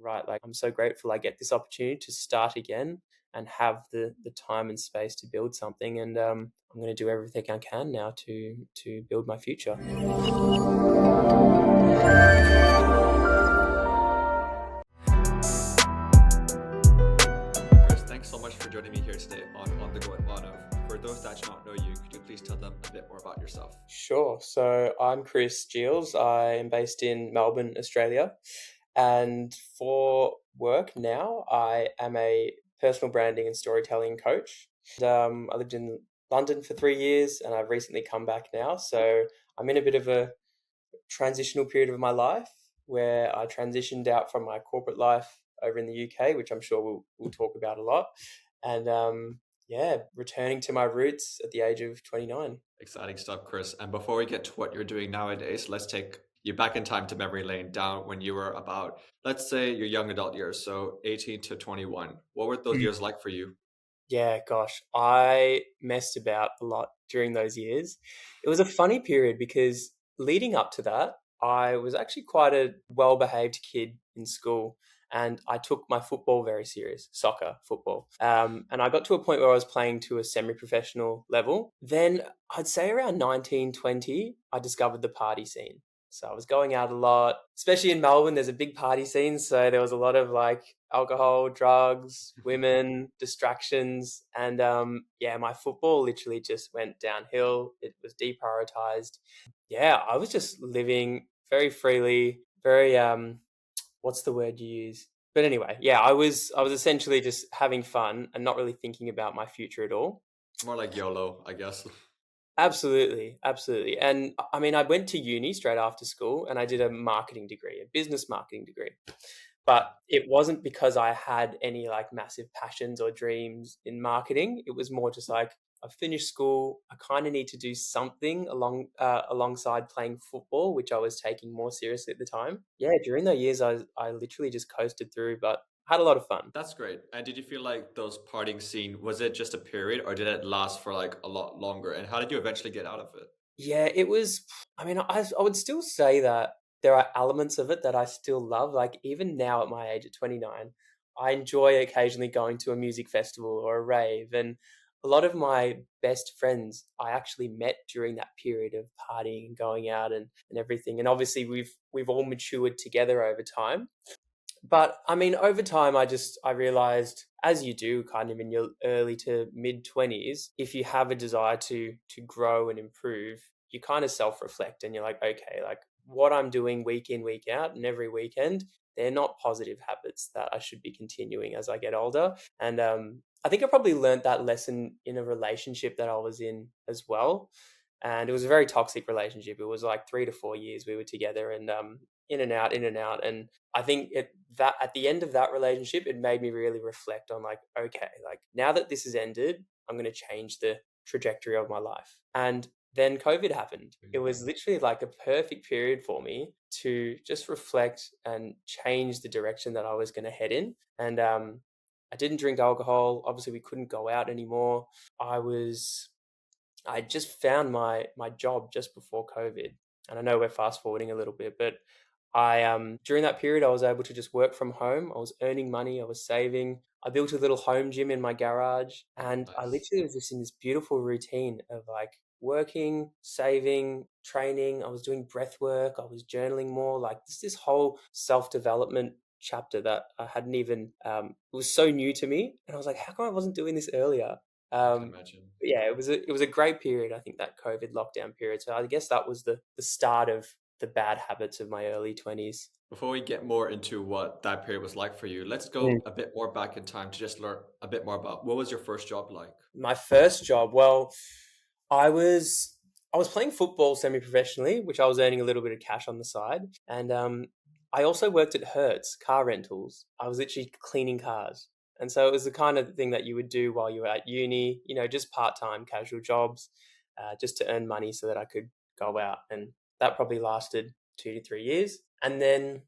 right, like I'm so grateful I get this opportunity to start again and have the time and space to build something. And I'm going to do everything I can now to build my future. Chris, thanks so much for joining me here today on the Go with Manav. For those that do not know you, could you please tell them a bit more about yourself? Sure. So I'm Chris Geils. I am based in Melbourne, Australia. And for work now, I am a personal branding and storytelling coach. I lived in London for 3 years and I've recently come back now. So I'm in a bit of a transitional period of my life where I transitioned out from my corporate life over in the UK, which I'm sure we'll talk about a lot. And yeah, returning to my roots at the age of 29. Exciting stuff, Chris. And before we get to what you're doing nowadays, let's take you back in time to memory lane down when you were about, let's say, your young adult years, so 18 to 21. What were those years like for you? Yeah, gosh, I messed about a lot during those years. It was a funny period because leading up to that, I was actually quite a well-behaved kid in school, and I took my football very serious, soccer, football. And I got to a point where I was playing to a semi-professional level. Then I'd say around 19, 20, I discovered the party scene. So I was going out a lot, especially in Melbourne. There's a big party scene, so there was a lot of like alcohol, drugs, women, distractions, and yeah, my football literally just went downhill. It was deprioritized. Yeah, I was just living very freely, very what's the word you use? But anyway, yeah, I was essentially just having fun and not really thinking about my future at all. More like YOLO, I guess. Absolutely, absolutely. And I mean, I went to uni straight after school and I did a marketing degree, a business marketing degree. But it wasn't because I had any like massive passions or dreams in marketing. It was more just like I finished school. I kind of need to do something alongside playing football, which I was taking more seriously at the time. Yeah, during those years, I literally just coasted through, but had a lot of fun. That's great. And did you feel like those partying scene, was it just a period or did it last for like a lot longer? And how did you eventually get out of it? Yeah, it was. I mean, I would still say that there are elements of it that I still love. Like, even now at my age at 29, I enjoy occasionally going to a music festival or a rave. And a lot of my best friends I actually met during that period of partying and going out and everything. And obviously, we've all matured together over time. But I mean, over time, I realized, as you do, kind of in your early to mid 20s, if you have a desire to grow and improve, you kind of self reflect and you're like, okay, like what I'm doing week in, week out, and every weekend, they're not positive habits that I should be continuing as I get older. And I think I probably learned that lesson in a relationship that I was in as well. And it was a very toxic relationship. It was like 3 to 4 years we were together, and in and out, in and out. And I think that at the end of that relationship, it made me really reflect on like, okay, like now that this has ended, I'm going to change the trajectory of my life. And then COVID happened. It was literally like a perfect period for me to just reflect and change the direction that I was going to head in. And I didn't drink alcohol. Obviously, we couldn't go out anymore. I was I just found my job just before COVID. And I know we're fast forwarding a little bit, but I during that period I was able to just work from home. I was earning money, I was saving. I built a little home gym in my garage and I Nice. literally was just in this beautiful routine of like working, saving, training. I was doing breath work, I was journaling more, like this whole self-development chapter that I hadn't even it was so new to me and I was like, how come I wasn't doing this earlier? I can Um, imagine. yeah, it was a great period. I think that COVID lockdown period. So I guess that was the start of the bad habits of my early 20s. Before we get more into what that period was like for you, let's Mm. go a bit more back in time to just learn a bit more about what was your first job like? My first job, well, I was I was playing football semi-professionally, which I was earning a little bit of cash on the side, and I also worked at Hertz car rentals. I was literally cleaning cars, and so it was the kind of thing that you would do while you were at uni, just part-time casual jobs, just to earn money so that I could go out, and that probably lasted 2 to 3 years, and then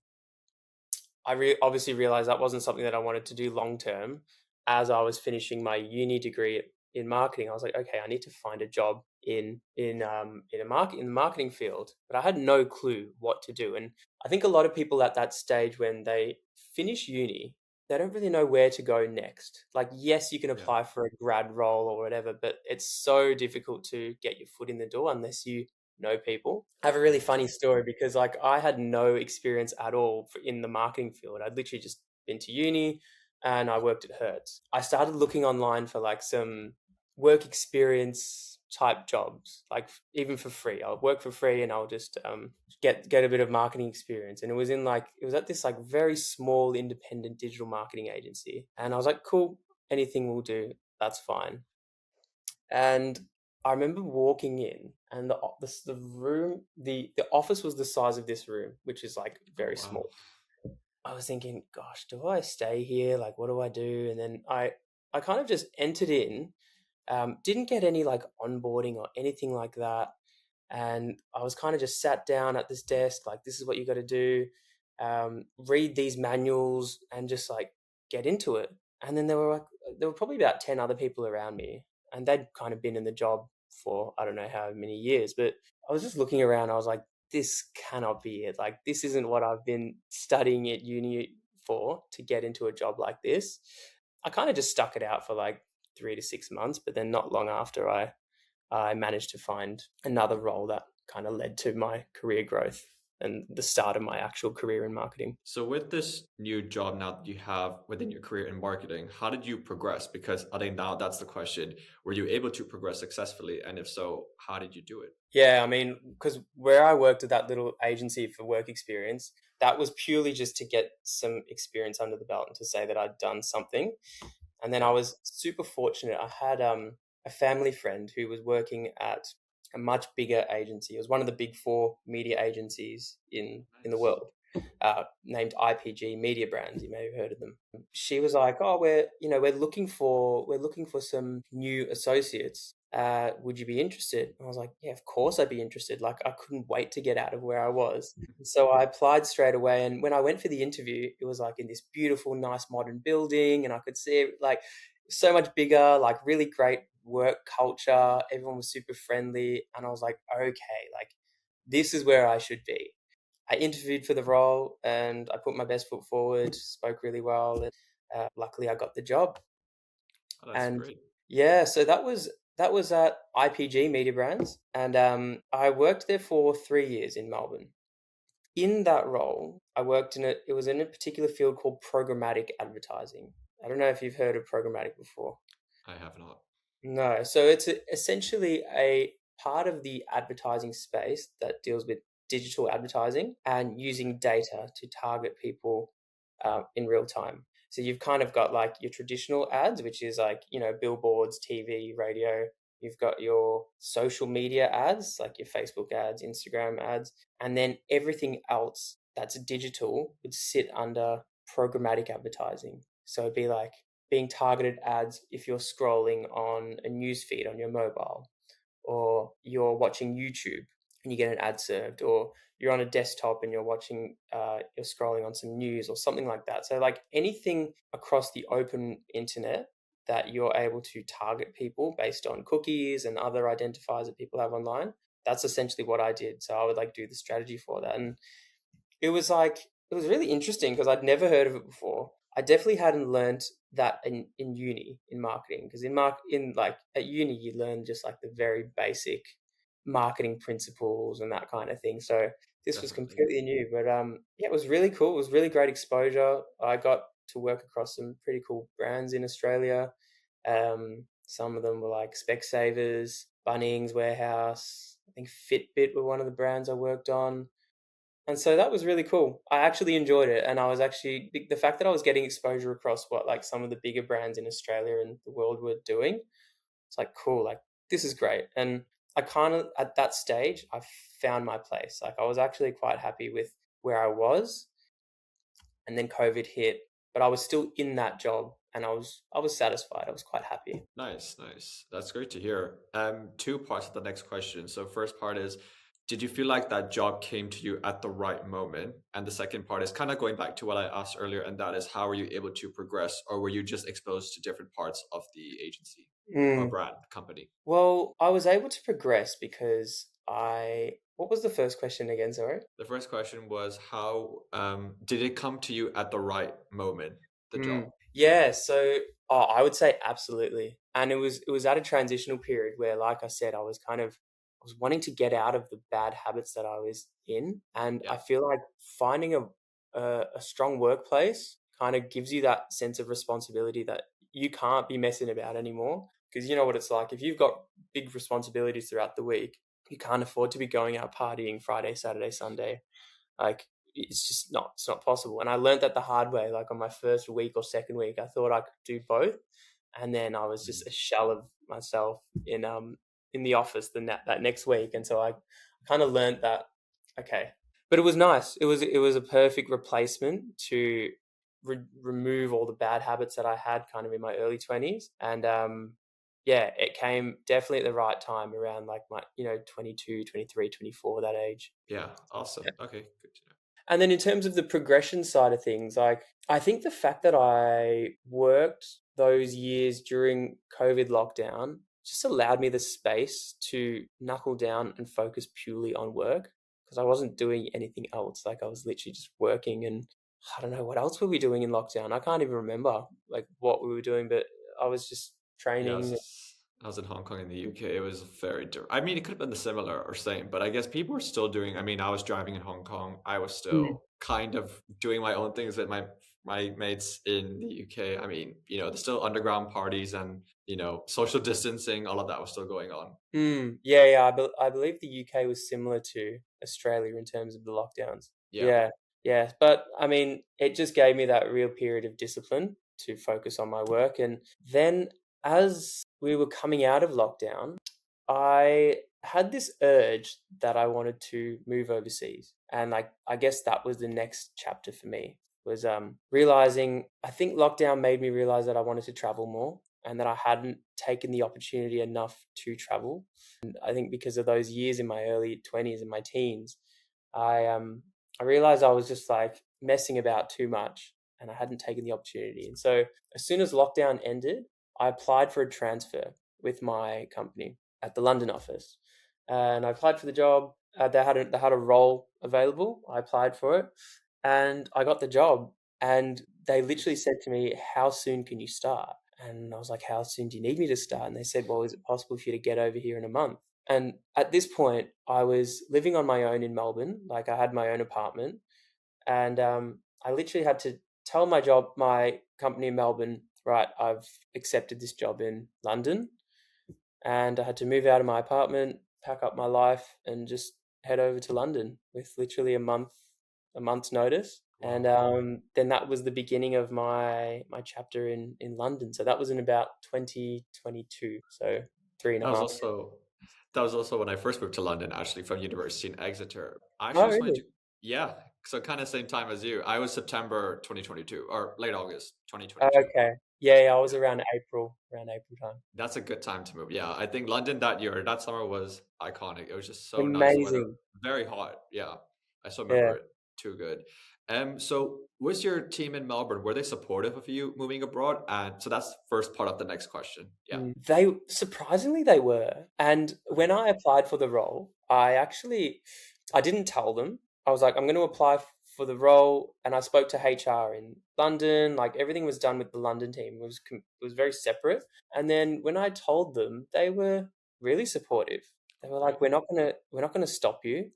obviously realized that wasn't something that I wanted to do long term. As I was finishing my uni degree in marketing, I was like, okay, I need to find a job in the marketing field, but I had no clue what to do. And I think a lot of people at that stage when they finish uni, they don't really know where to go next. Like, yes, you can Yeah. apply for a grad role or whatever, but it's so difficult to get your foot in the door unless you know people. I have a really funny story because like I had no experience at all in the marketing field. I'd literally just been to uni and I worked at Hertz. I started looking online for like some work experience type jobs, like even for free. I'll work for free and I'll just get a bit of marketing experience. And it was at this like very small independent digital marketing agency. And I was like, cool, anything will do. That's fine. And I remember walking in, and the room, the office was the size of this room, which is like Oh, very wow. small. I was thinking, gosh, do I stay here? Like, what do I do? And then I kind of just entered in, didn't get any like onboarding or anything like that. And I was kind of just sat down at this desk, like, this is what you got to do. Read these manuals and just like get into it. And then there were probably about 10 other people around me, and they'd kind of been in the job for, I don't know how many years, but I was just looking around. I was like, this cannot be it. Like, this isn't what I've been studying at uni for to get into a job like this. I kind of just stuck it out for like 3 to 6 months, but then not long after I managed to find another role that kind of led to my career growth and the start of my actual career in marketing. So with this new job now that you have within your career in marketing, how did you progress? Because I think now that's the question. Were you able to progress successfully? And if so, how did you do it? Yeah, I mean, because where I worked at that little agency for work experience, that was purely just to get some experience under the belt and to say that I'd done something. And then I Yeah. was super fortunate. I had a family friend who was working at a much bigger agency. It was one of the big four media agencies in the Nice. world, named IPG Media Brands. You may have heard of them. She was like, "Oh, we're looking for some new associates. Would you be interested?" And I was like, "Yeah, of course I'd be interested." Like, I couldn't wait to get out of where I was. So I applied straight away. And when I went for the interview, it was like in this beautiful, nice modern building. And I could see it like so much bigger, like really great work culture. Everyone was super friendly. And I was like, okay, like this is where I should be. I interviewed for the role and I put my best foot forward, spoke really well. And luckily I got the job. Oh, that's And great. yeah, so that was at IPG Media Brands. And I worked there for 3 years in Melbourne. In that role, I worked in it was in a particular field called programmatic advertising. I don't know if you've heard of programmatic before. I have not. No, so it's essentially a part of the advertising space that deals with digital advertising and using data to target people in real time. So you've kind of got like your traditional ads, which is like, billboards, TV, radio. You've got your social media ads, like your Facebook ads, Instagram ads, and then everything else that's digital would sit under programmatic advertising. So it'd be like being targeted ads if you're scrolling on a news feed on your mobile, or you're watching YouTube and you get an ad served, or you're on a desktop and you're scrolling on some news or something like that. So like anything across the open internet that you're able to target people based on cookies and other identifiers that people have online. That's essentially what I did. So I would like do the strategy for that. And it was like it was really interesting because I'd never heard of it before. I definitely hadn't learned that in uni in marketing, because in like at uni you learn just like the very basic marketing principles and that kind of thing. So this was Definitely. completely new, but yeah, it was really cool. It was really great exposure. I got to work across some pretty cool brands in Australia. Some of them were like Specsavers, Bunnings Warehouse. I think Fitbit were one of the brands I worked on. And so that was really cool. I actually enjoyed it. And I was actually, the fact that I was getting exposure across what like some of the bigger brands in Australia and the world were doing, it's like, cool, like this is great. And I kind of, at that stage, I found my place. Like I was actually quite happy with where I was. And then COVID hit, but I was still in that job and I was satisfied. I was quite happy. Nice, nice. That's great to hear. Two parts of the next question. So first part is, did you feel like that job came to you at the right moment? And the second part is kind of going back to what I asked earlier, and that is how were you able to progress, or were you just exposed to different parts of the agency? or Mm. brand company? Well, I was able to progress because what was the first question again? Sorry. The first question was how did it come to you at the right moment, the job? Yeah, so I would say absolutely. And it was at a transitional period where, like I said, I was wanting to get out of the bad habits that I was in. And Yeah. I feel like finding a strong workplace kind of gives you that sense of responsibility that you can't be messing about anymore. Because you know what it's like. If you've got big responsibilities throughout the week, you can't afford to be going out partying Friday, Saturday, Sunday. Like it's not possible. And I learned that the hard way. Like on my first week or second week, I thought I could do both, and then I was Mm. just a shell of myself in the office that next week. And so I kind of learned that okay, but it was nice. It was a perfect replacement to remove all the bad habits that I had kind of in my early 20s. And yeah, it came definitely at the right time around like my 22, 23, 24, that age. Yeah, awesome. Okay, good to know. And then in terms of the progression side of things, like I think the fact that I worked those years during COVID lockdown just allowed me the space to knuckle down and focus purely on work because I wasn't doing anything else. Like I was literally just working, and I don't know what else were we doing in lockdown. I can't even remember like what we were doing, but I was just Yeah, training. I was in Hong Kong in the UK. It was very different. I mean, it could have been the similar or same, but I guess people were still doing. I mean, I was driving in Hong Kong. I was Mm. still kind of doing my own things with my mates in the UK. I mean, there's still underground parties and social distancing. All of that was still going on. Yeah, yeah. I believe the UK was similar to Australia in terms of the lockdowns. Yeah, Yeah, yeah. But I mean, it just gave me that real period of discipline to focus on my work. And then as we were coming out of lockdown, I had this urge that I wanted to move overseas. And like I guess that was the next chapter for me was realizing I think lockdown made me realize that I wanted to travel more and that I hadn't taken the opportunity enough to travel. And I think because of those years in my early 20s and my teens, I realized I was just like messing about too much and I hadn't taken the opportunity. And so as soon as lockdown ended, I applied for a transfer with my company at the London office. And I applied for the job. They had a role available. I applied for it, and I got the job. And they literally nice. said to me, "How soon can you start?" And I was like, "How soon do you need me to start?" And they said, "Well, is it possible for you to get over here in a month?" And at this point, I was living on my own in Melbourne. Like I had my own apartment, and I literally had to tell my company in Melbourne, right, I've accepted this job in London, and I had to move out of my apartment, pack up my life, and just head over to London with literally a month's notice. And Wow. then that was the beginning of my chapter in London. So that was in about 2022. So three and a That was half. also that was also when I first moved to London, actually from university in Exeter. I Oh, actually just wanted really? to, yeah. So kind of same time as you. I was September 2022 or late August 2022. Okay. Yeah, yeah, I was Yeah, around April time. that's a good time to move. Yeah, I think London that year, that summer was iconic. It was just so nice weather, Amazing. very hot. Yeah, I still Yeah. remember it too good. So was your team in Melbourne? Were they supportive of you moving abroad? And so that's the first part of the next question. Yeah, They surprisingly they were. And when okay, I applied for the role, I didn't tell them. I was like, I'm going to apply for the role, and I spoke to HR in London. Like everything was done with the London team. It was very separate. And then when I told them, they were really supportive. They were great. like, we're not gonna stop you.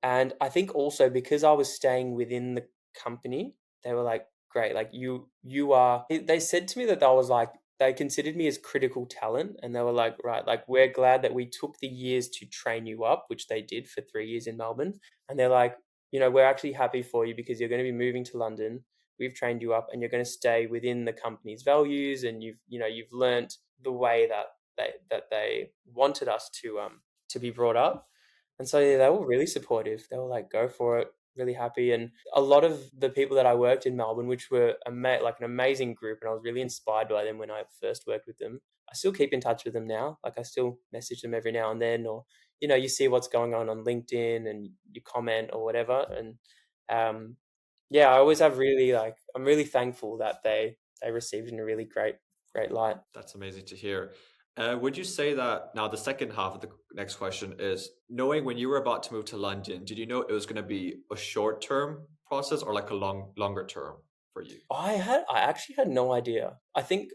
And I think also because I was staying within the company, they were like, great, like you are they said to me that I was like they considered me as critical talent, and they were like, right, like we're glad that we took the years to train you up, which they did for 3 years in Melbourne. And they're like, we're actually happy for you because you're going to be moving to London. We've trained you up and you're going to stay within the company's values, and you've learnt the way that they wanted us to be brought up. And so yeah, they were really supportive. They were like, "Go for it." Really happy, and a lot of the people that I worked in Melbourne, which were like an amazing group, and I was really inspired by them when I first worked with them. I still keep in touch with them now. Like I still message them every now and then, or you see what's going on LinkedIn, and you comment or whatever. And yeah, I always have really like I'm really thankful that they received in a really great great light. That's amazing to hear. Would you say that now the second half of the next question is knowing when you were about to move to London, did you know it was going to be a short term process or like a longer term for you? I actually had no idea. I think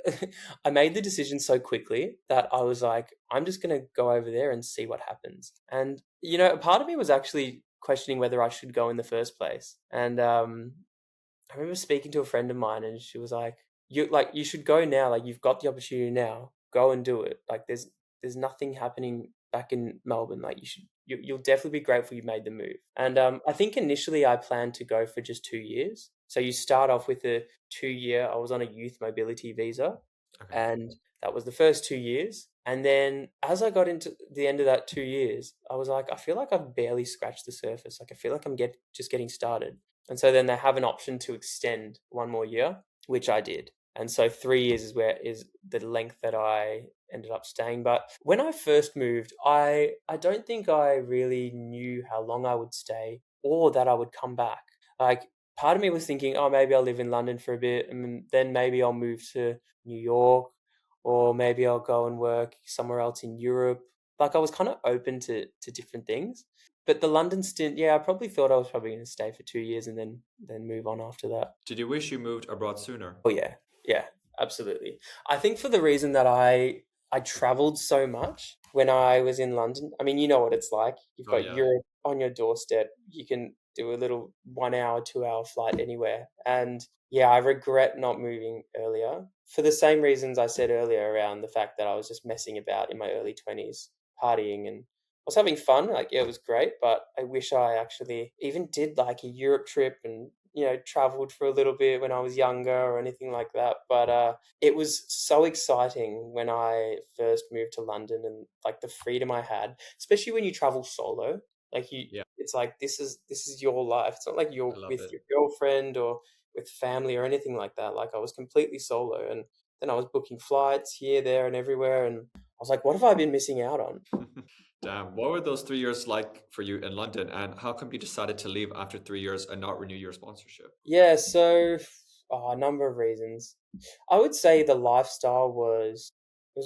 I made the decision so quickly that I was like, I'm just gonna go over there and see what happens. And a part of me was actually questioning whether I should go in the first place. And I remember speaking to a friend of mine, and she was like, you should go now. Like you've got the opportunity now. Go and do it. Like there's nothing happening back in Melbourne. Like you'll definitely be grateful you made the move." And I think initially I planned to go for just 2 years. So you start off with a 2 year. I was on a youth mobility visa, Okay. and that was the first 2 years. And then as I got into the end of that 2 years, I was like, I feel like I've barely scratched the surface. Like I feel like I'm just getting started. And so then they have an option to extend 1 more year, which I did. And so 3 years is the length that I ended up staying. But when I first moved, I don't think I really knew how long I would stay or that I would come back. Like part of me was thinking, oh, maybe I'll live in London for a bit, and then maybe I'll move to New York, or maybe I'll go and work somewhere else in Europe. Like I was kind of open to different things. But the London stint, yeah, I probably thought I was probably going to stay for 2 years and then move on after that. Did you wish you moved abroad sooner? Oh yeah, yeah, absolutely. I think for the reason that I traveled so much when I was in London. I mean, you know what it's like. You've Oh got yeah. Europe on your doorstep. You can do a little 1 hour, 2 hour flight anywhere. And yeah, I regret not moving earlier for the same reasons I said earlier around the fact that I was just messing about in my early 20s, partying and I was having fun. Like, yeah, it was great, but I wish I actually even did like a Europe trip and traveled for a little bit when I was younger or anything like that. But it was so exciting when I first moved to London and like the freedom I had, especially when you travel solo. Like Yeah, it's like this is your life. It's not like I you're love with it. your girlfriend or with family or anything like that. Like I was completely solo, and then I was booking flights here, there, and everywhere, and I was like, what have I been missing out on? Damn, what were those 3 years like for you in London, and how come you decided to leave after 3 years and not renew your sponsorship? Yeah, so a number of reasons. I would say the lifestyle was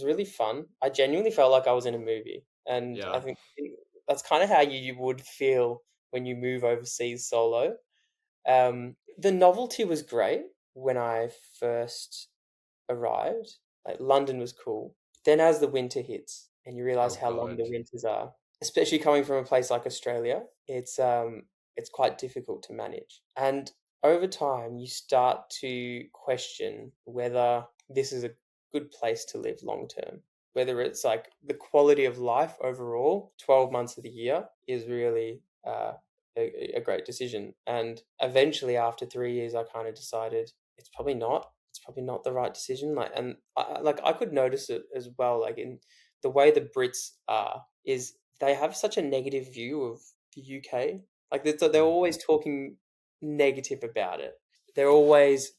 really fun. I genuinely felt like I was in a movie, and I Yeah, think that's kind of how you would feel when you move overseas solo. The novelty was great when I first arrived. Like London was cool. Then as the winter hits and you realize oh how long god. the winters are, especially coming from a place like Australia, it's quite difficult to manage. And over time you start to question whether this is a good place to live long term. Whether it's like the quality of life overall, 12 months of the year is really a great decision. And eventually, after 3 years, I kind of decided it's probably not. It's probably not the right decision. Like, and I could notice it as well. Like in the way the Brits are, is they have such a negative view of the UK. Like they're Mm. always talking negative about it. They're always,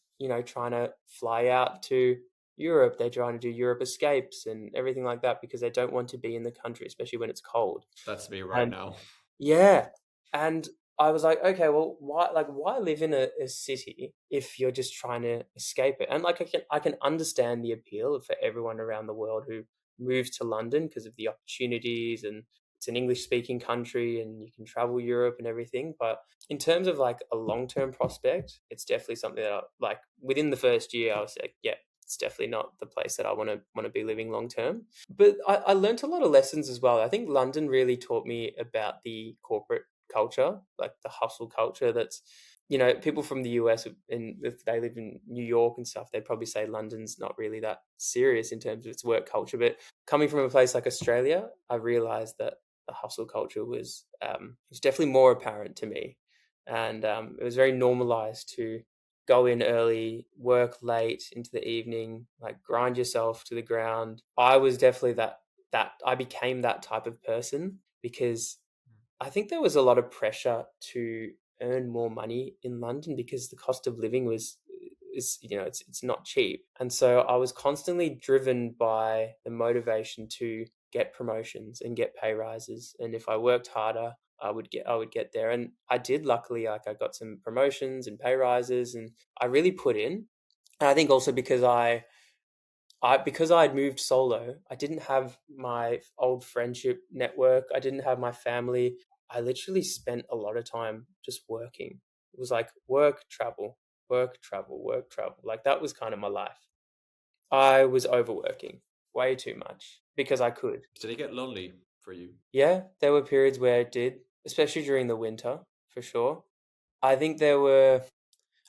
trying to fly out to Europe. They're trying to do Europe escapes and everything like that because they don't want to be in the country, especially when it's cold. That's me right And now. yeah, and I was like, okay, well, why live in a city if you're just trying to escape it? And like, I can understand the appeal for everyone around the world who moves to London because of the opportunities, and it's an English speaking country and you can travel Europe and everything. But in terms of like a long term prospect, it's definitely something that like within the first year, I was like, yeah, it's definitely not the place that I want to be living long term. But I learned a lot of lessons as well. I think London really taught me about the corporate culture, like the hustle culture. That's people from the US, and if they live in New York and stuff, they'd probably say London's not really that serious in terms of its work culture. But coming from a place like Australia, I realized that the hustle culture was definitely more apparent to me, and it was very normalized to go in early, work late into the evening, like grind yourself to the ground. I was definitely that I became that type of person because I think there was a lot of pressure to earn more money in London because the cost of living is it's not cheap. And so I was constantly driven by the motivation to get promotions and get pay rises. And if I worked harder, I would get there. And I did, luckily. Like I got some promotions and pay rises, and I really put in. And I think also because because I had moved solo, I didn't have my old friendship network. I didn't have my family. I literally spent a lot of time just working. It was like work, travel, work, travel, work, travel. Like that was kind of my life. I was overworking way too much because I could. Did it get lonely for you? Yeah, there were periods where it did, especially during the winter, for sure. I think there were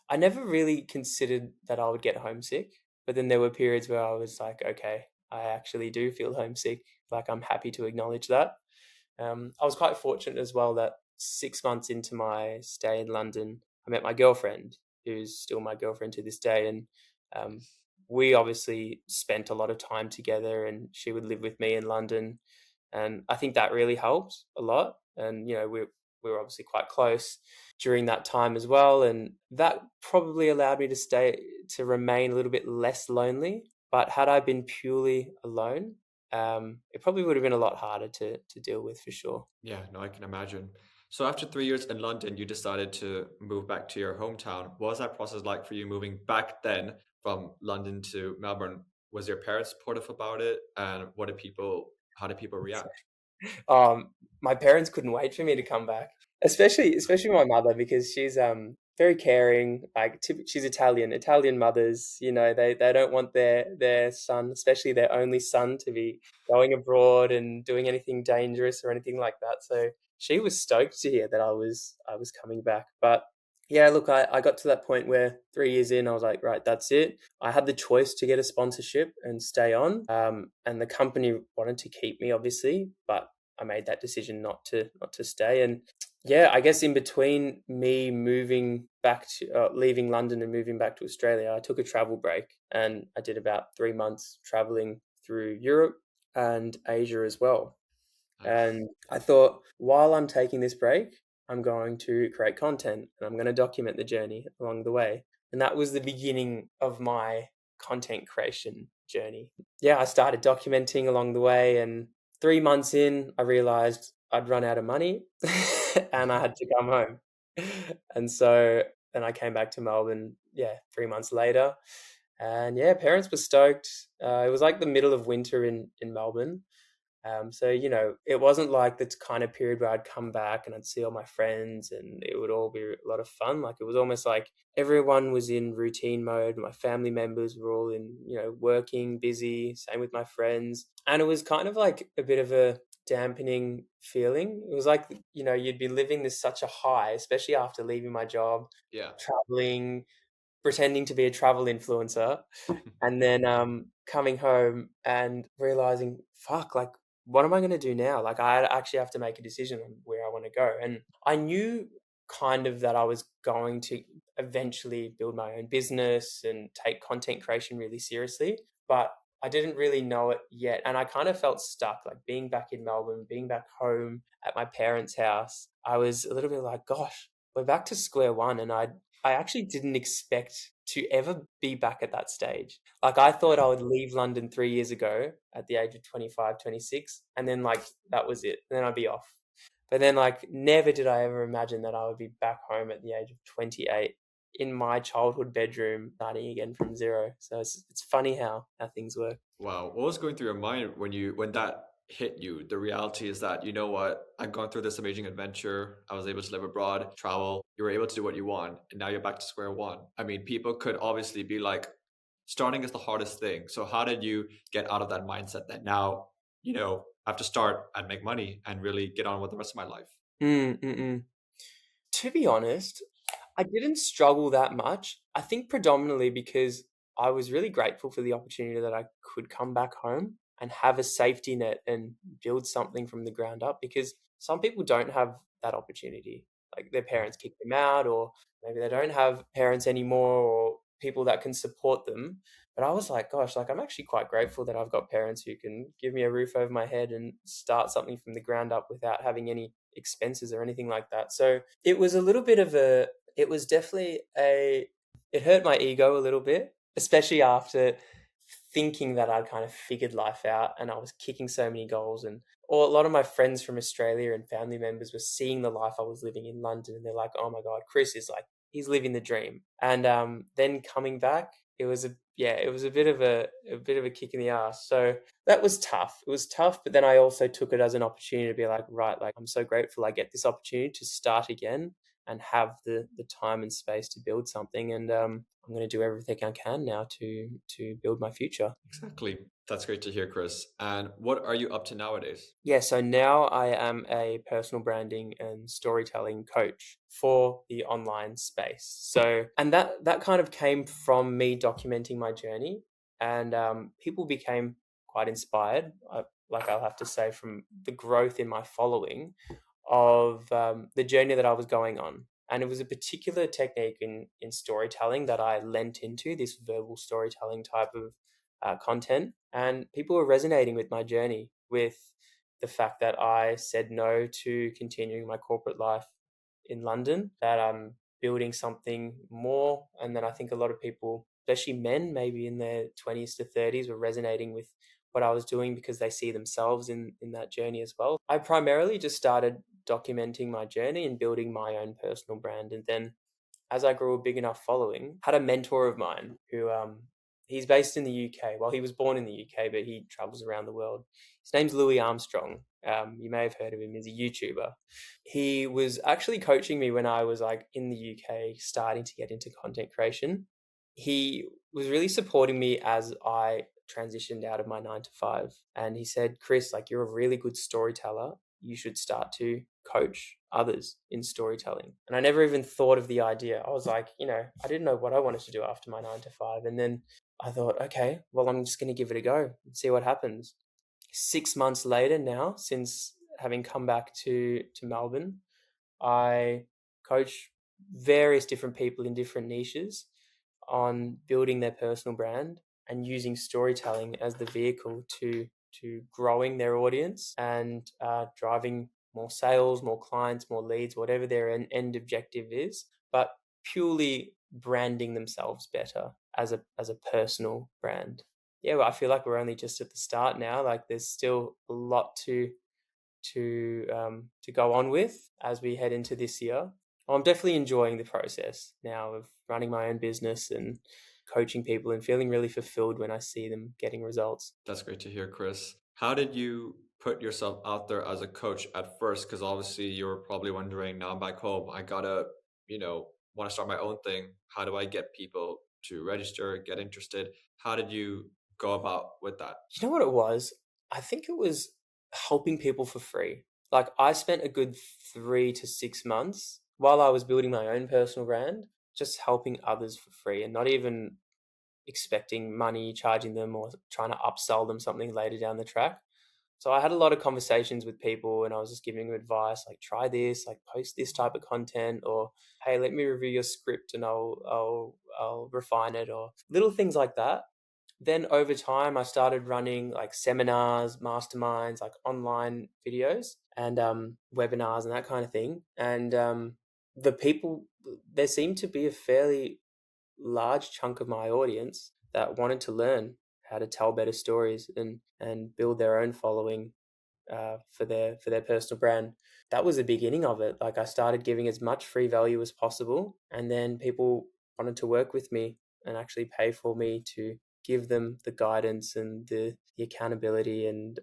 I never really considered that I would get homesick, but then there were periods where I was like, okay, I actually do feel homesick. Like I'm happy to acknowledge that. I was quite fortunate as well that 6 months into my stay in London, I met my girlfriend, who's still my girlfriend to this day, and um, we obviously spent a lot of time together. And she would live with me in London, and I think that really helped a lot. And we were obviously quite close during that time as well, and that probably allowed me to remain a little bit less lonely. But had I been purely alone, it probably would have been a lot harder to deal with for sure. Yeah, no, I can imagine. So after 3 years in London, you decided to move back to your hometown. What was that process like for you moving back then from London to Melbourne? Was your parents supportive about it? And how did people react? Um, my parents couldn't wait for me to come back, especially my mother because she's very caring. Like she's Italian. Italian mothers, they don't want their son, especially their only son, to be going abroad and doing anything dangerous or anything like that. So she was stoked to hear that I was coming back. But yeah, look, I got to that point where 3 years in, I was like, right, that's it. I had the choice to get a sponsorship and stay on. And the company wanted to keep me, obviously, but I made that decision not to stay. And yeah, I guess in between me moving back to leaving London and moving back to Australia, I took a travel break and I did about 3 months traveling through Europe and Asia as well. Nice. And I thought, while I'm taking this break, I'm going to create content and I'm going to document the journey along the way. And that was the beginning of my content creation journey. Yeah, I started documenting along the way. And 3 months in, I realized I'd run out of money and I had to come home. And so then I came back to Melbourne, yeah, 3 months later. And yeah, parents were stoked. It was like the middle of winter in Melbourne. So, it wasn't like the kind of period where I'd come back and I'd see all my friends and it would all be a lot of fun. Like it was almost like everyone was in routine mode. My family members were all in, working, busy, same with my friends. And it was kind of like a bit of a dampening feeling. It was like, you'd be living this such a high, especially after leaving my job, Yeah. traveling, pretending to be a travel influencer and then coming home and realizing, fuck, like, what am I going to do now? Like, I actually have to make a decision on where I want to go. And I knew kind of that I was going to eventually build my own business and take content creation really seriously, but I didn't really know it yet. And I kind of felt stuck, like being back in Melbourne, being back home at my parents' house. I was a little bit like, gosh, we're back to square one. And I actually didn't expect to ever be back at that stage. Like I thought Yeah. I would leave London 3 years ago at the age of 25, 26, and then like that was it. And then I'd be off. But then like never did I ever imagine that I would be back home at the age of 28 in my childhood bedroom, starting again from zero. So it's funny how things work. Wow. What was going through your mind when that hit you? The reality is that, you know what, I've gone through this amazing adventure. I was able to live abroad, travel. You were able to do what you want, and now you're back to square one. I mean, people could obviously be like, starting is the hardest thing. So how did you get out of that mindset that now, I have to start and make money and really get on with the rest of my life? Mm, mm, mm. To be honest, I didn't struggle that much. I think predominantly because I was really grateful for the opportunity that I could come back home and have a safety net and build something from the ground up because some people don't have that opportunity. Like their Yeah. parents kick them out, or maybe they don't have parents anymore, or people that can support them. But I was like, gosh, like I'm actually quite grateful that I've got parents who can give me a roof over my head and start something from the ground up without having any expenses or anything like that. So it was a little bit of a it was definitely it hurt my ego a little bit, especially after thinking that I'd kind of figured life out and I was kicking so many goals. And or a lot of my friends from Australia and family members were seeing the life I was living in London and they're like, oh my God, Chris is like, he's living the dream. And then coming back, it was it was a bit of a kick in the ass. So that was tough. It was tough, but then I also took it as an opportunity to be like, right, like I'm so grateful I get this opportunity to start again and have the time and space to build something. And I'm going to do everything I can now to build my future. Exactly. That's great to hear, Chris. And what are you up to nowadays? Yeah, so now I am a personal branding and storytelling coach for the online space. So, and that kind of came from me documenting my journey, and people became quite inspired. Like I'll have to say, from the growth in my following of the journey that I was going on. And it was a particular technique in storytelling that I lent into, this verbal storytelling type of content. And people were resonating with my journey, with the fact that I said no to continuing my corporate life in London, that I'm building something more. And then I think a lot of people, especially men, maybe in their 20s to 30s, were resonating with what I was doing because they see themselves in that journey as well. I primarily just started documenting my journey and building my own personal brand. And then as I grew a big enough following, had a mentor of mine who he's based in the UK. Well, he was born in the UK, but he travels around the world. His name's Louis Armstrong. You may have heard of him. He's a YouTuber. He was actually coaching me when I was like in the UK, starting to get into content creation. He was really supporting me as I transitioned out of my 9 to 5. And he said, Chris, like you're a really good storyteller. You should start to coach others in storytelling. And I never even thought of the idea. I was like, I didn't know what I wanted to do after my 9 to 5. And then I thought, okay, well, I'm just going to give it a go and see what happens. 6 months later now, since having come back to Melbourne, I coach various different people in different niches on building their personal brand and using storytelling as the vehicle to growing their audience and driving more sales, more clients, more leads, whatever their end objective is, but purely branding themselves better as a personal brand. Yeah, well, I feel like we're only just at the start now. Like there's still a lot to go on with as we head into this year. I'm definitely enjoying the process now of running my own business and coaching people and feeling really fulfilled when I see them getting results. That's great to hear, Chris. How did you put yourself out there as a coach at first? Because obviously you were probably wondering, now I'm back home, I gotta, want to start my own thing. How do I get people to register, get interested? How did you go about with that? You know what it was? I think it was helping people for free. Like I spent a good 3 to 6 months while I was building my own personal brand, just helping others for free and not even expecting money, charging them, or trying to upsell them something later down the track. So I had a lot of conversations with people and I was just giving them advice like try this, like post this type of content, or hey, let me review your script and I'll refine it, or little things like that. Then over time I started running like seminars, masterminds, like online videos and webinars and that kind of thing. And the people, there seemed to be a fairly large chunk of my audience that wanted to learn how to tell better stories and build their own following for their personal brand. That was the beginning of it. Like I started giving as much free value as possible, and then people wanted to work with me and actually pay for me to give them the guidance and the accountability and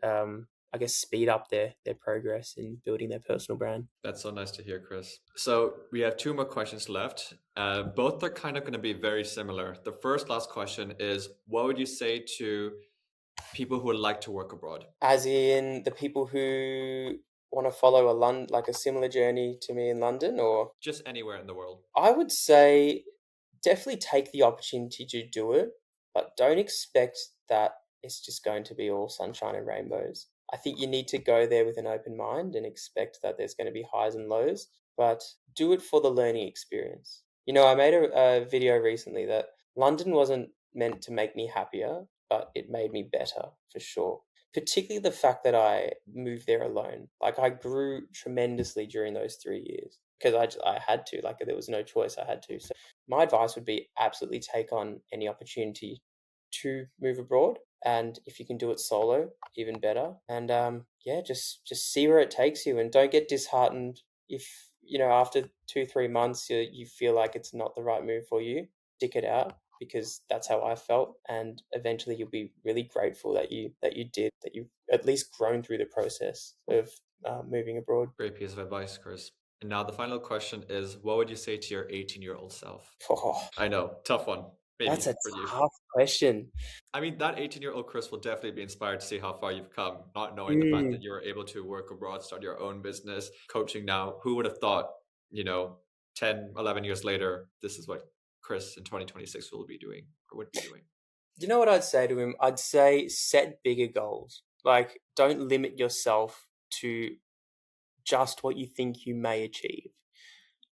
I guess speed up their progress in building their personal brand. That's so nice to hear, Chris. So we have two more questions left. Both are kind of going to be very similar. The first last question is, what would you say to people who would like to work abroad? As in the people who want to follow like a similar journey to me in London, or Just anywhere in the world. I would say definitely take the opportunity to do it, but don't expect that it's just going to be all sunshine and rainbows. I think you need to go there with an open mind and expect that there's going to be highs and lows, but do it for the learning experience. I made a video recently that London wasn't meant to make me happier, but it made me better for sure. Particularly the fact that I moved there alone. Like I grew tremendously during those 3 years because I had to, like there was no choice. I had to. So my advice would be absolutely take on any opportunity to move abroad, and if you can do it solo, even better. And yeah, just see where it takes you, and don't get disheartened if after 2 3 months you feel like it's not the right move for you. Stick it out because that's how I felt. And eventually you'll be really grateful that you've at least grown through the process of moving abroad. Great piece of advice, Chris. And now the final question is, what would you say to your 18-year-old self? Oh, I know, tough one, that's maybe a for you. tough question. I mean, that 18-year-old Chris will definitely be inspired to see how far you've come, not knowing the fact Mm. that you were able to work abroad, start your own business, coaching now. Who would have thought, 10, 11 years later, this is what Chris in 2026 will be doing or would be doing? You know what I'd say to him? I'd say set bigger goals. Like, don't limit yourself to just what you think you may achieve.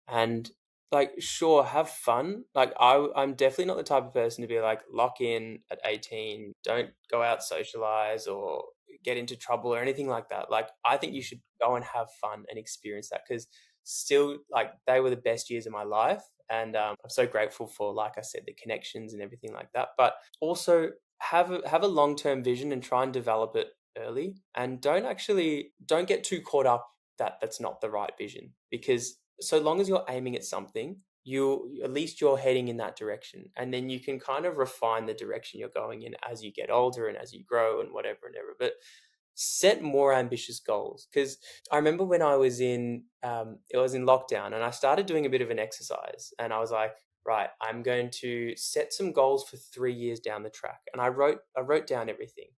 And like, sure, have fun. Like, I'm definitely not the type of person to be like, lock in at 18, don't go out, socialize, or get into trouble or anything like that. Like, I think you should go and have fun and experience that, because still, like, they were the best years of my life. And I'm so grateful for, like I said, the connections and everything like that. But also have a long-term vision and try and develop it early, and don't get too caught up that that's not the right vision, because so long as you're aiming at something, at least you're heading in that direction, and then you can kind of refine the direction you're going in as you get older and as you grow and whatever and ever. But set more ambitious goals, because I remember when I was it was in lockdown, and I started doing a bit of an exercise, and I was like, right, I'm going to set some goals for 3 years down the track, and I wrote down everything,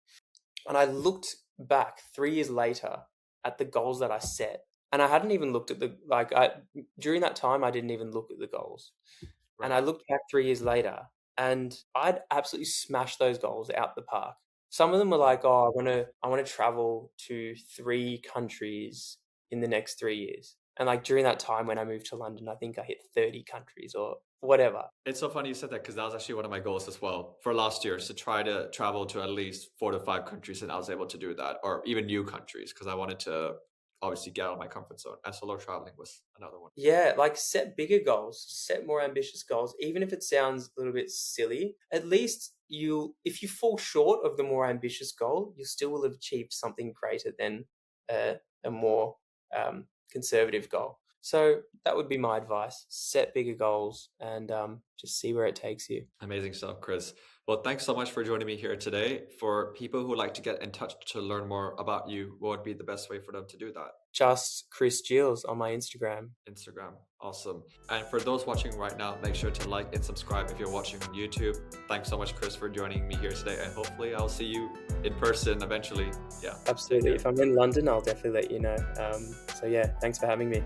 and I looked back 3 years later at the goals that I set, and I hadn't even looked at during that time I didn't even look at the goals. And I Right. looked back 3 years later, and I'd absolutely smashed those goals out the park. Some of them were Wow. like, oh, I want to travel to 3 countries in the next 3 years. And like during that time when I moved to London, I think I hit 30 countries or whatever. It's so funny you said that because that was actually one of my goals as well for last year, is to try to travel to at least 4 to 5 countries, and I was able to do that, or even new countries, because I wanted to obviously get out of my comfort zone. And solo traveling was another one. Yeah, like set bigger goals, set more ambitious goals, even if it sounds a little bit silly. At least if you fall short of the more ambitious goal, you still will have achieved something greater than a more conservative goal. So that would be my advice. Set bigger goals and just see where it takes you. Amazing stuff, Chris. Well, thanks so much for joining me here today. For people who like to get in touch to learn more about you, what would be the best way for them to do that? Just Chris Geils on my Instagram. Instagram. Awesome. And for those watching right now, make sure to like and subscribe if you're watching on YouTube. Thanks so much, Chris, for joining me here today. And hopefully I'll see you in person eventually. Yeah. Absolutely. If I'm in London, I'll definitely let you know. So yeah, thanks for having me.